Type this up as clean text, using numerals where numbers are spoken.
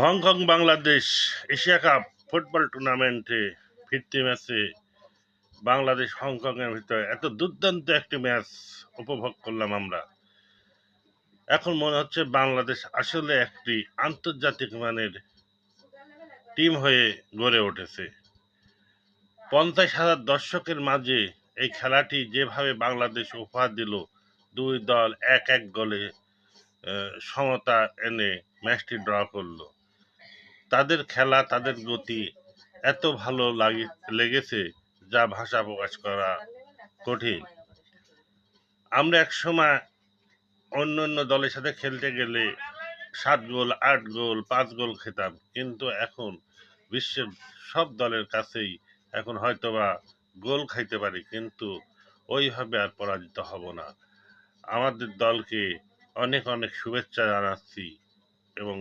Hong Kong Bangladesh Asia cup football টুর্নামেন্টে ফিরতি ম্যাচে বাংলাদেশ হংকং এর ভিতরে এত দুর্দান্ত একটি ম্যাচ উপভোগ করলাম আমরা। এখন মনে হচ্ছে বাংলাদেশ আসলে একটি আন্তর্জাতিক মানের টিম হয়ে গড়ে উঠেছে। 50,000 দর্শকের মাঝে এই খেলাটি যেভাবে বাংলাদেশ উপহার দিল, দুই দল এক এক গোলে সমতা এনে ম্যাচটি ড্র করলো। তাদের খেলা, তাদের গতি এত ভালো লেগেছে যা ভাষা প্রকাশ করা কঠিন। আমরা একসময় অন্য দলের সাথে খেলতে গেলে 7 গোল, 8 গোল, 5 গোল খেতাম। কিন্তু এখন বিশ্বের সব দলের কাছেই এখন হয়তোবা গোল খাইতে পারি, কিন্তু ওইভাবে আর পরাজিত হব না। আমাদের দলকে অনেক শুভেচ্ছা জানাচ্ছি এবং